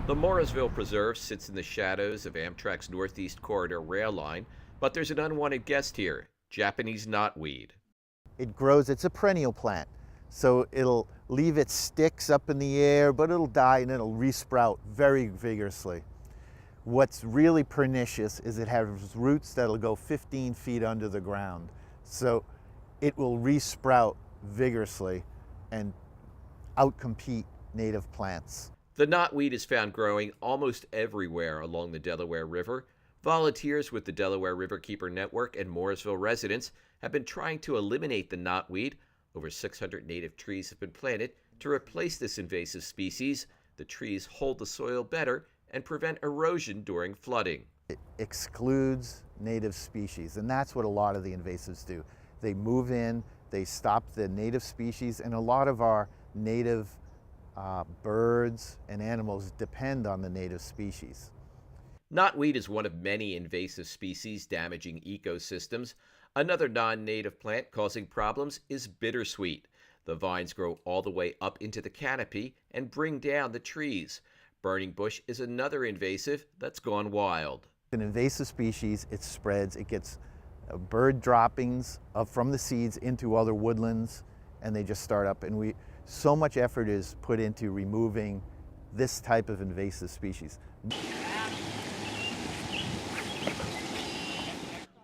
The Morrisville Preserve sits in the shadows of Amtrak's Northeast Corridor rail line, but there's an unwanted guest here, Japanese knotweed. It grows, it's a perennial plant, so it'll leave its sticks up in the air, but it'll die and it'll resprout very vigorously. What's really pernicious is it has roots that'll go 15 feet under the ground, so it will resprout vigorously and outcompete native plants. The knotweed is found growing almost everywhere along the Delaware River. Volunteers with the Delaware Riverkeeper Network and Morrisville residents have been trying to eliminate the knotweed. Over 600 native trees have been planted to replace this invasive species. The trees hold the soil better and prevent erosion during flooding. It excludes native species, and that's what a lot of the invasives do. They move in, they stop the native species, and a lot of our native birds and animals depend on the native species. Knotweed is one of many invasive species damaging ecosystems. Another non-native plant causing problems is bittersweet. The vines grow all the way up into the canopy and bring down the trees. Burning bush is another invasive that's gone wild. An invasive species, it spreads, it gets bird droppings from the seeds into other woodlands, and they just start up, and so much effort is put into removing this type of invasive species.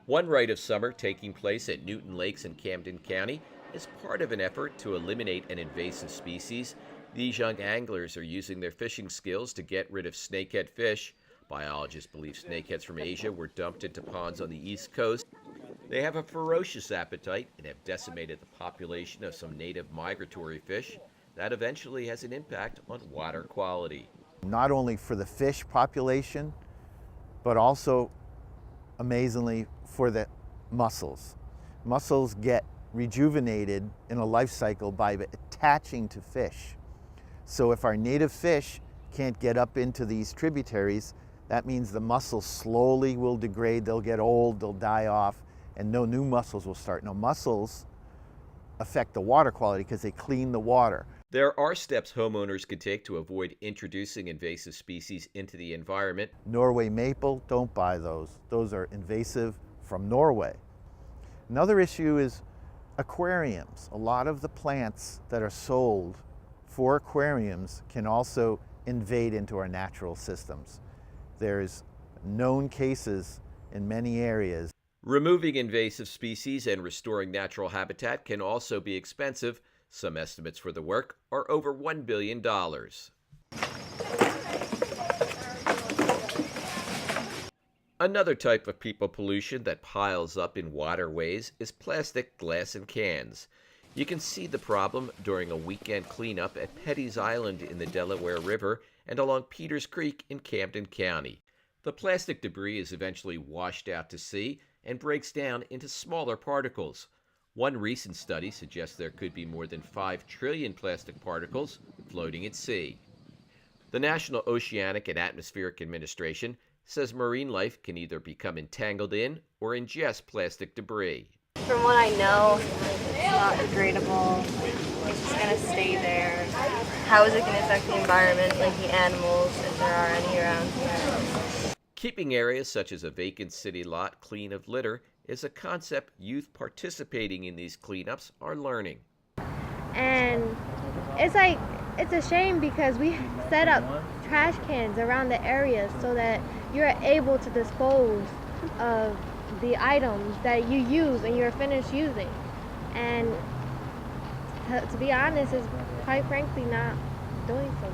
One rite of summer taking place at Newton Lakes in Camden County is part of an effort to eliminate an invasive species. These young anglers are using their fishing skills to get rid of snakehead fish. Biologists believe snakeheads from Asia were dumped into ponds on the East Coast. They have a ferocious appetite and have decimated the population of some native migratory fish. That eventually has an impact on water quality. Not only for the fish population, but also, amazingly, for the mussels. Mussels get rejuvenated in a life cycle by attaching to fish. So if our native fish can't get up into these tributaries, that means the mussels slowly will degrade, they'll get old, they'll die off, and no new mussels will start. Now, mussels affect the water quality because they clean the water. There are steps homeowners can take to avoid introducing invasive species into the environment. Norway maple, don't buy those. Those are invasive from Norway. Another issue is aquariums. A lot of the plants that are sold for aquariums can also invade into our natural systems. There's known cases in many areas. Removing invasive species and restoring natural habitat can also be expensive. Some estimates for the work are over $1 billion. Another type of people pollution that piles up in waterways is plastic, glass, and cans. You can see the problem during a weekend cleanup at Petty's Island in the Delaware River and along Peters Creek in Camden County. The plastic debris is eventually washed out to sea and breaks down into smaller particles. One recent study suggests there could be more than 5 trillion plastic particles floating at sea. The National Oceanic and Atmospheric Administration says marine life can either become entangled in or ingest plastic debris. From what I know, it's not degradable. It's just going to stay there. How is it going to affect the environment, like the animals, if there are any around here? Keeping areas such as a vacant city lot clean of litter is a concept youth participating in these cleanups are learning. And it's a shame because we set up trash cans around the area so that you're able to dispose of the items that you use and you're finished using. And to be honest, it's quite frankly not doing so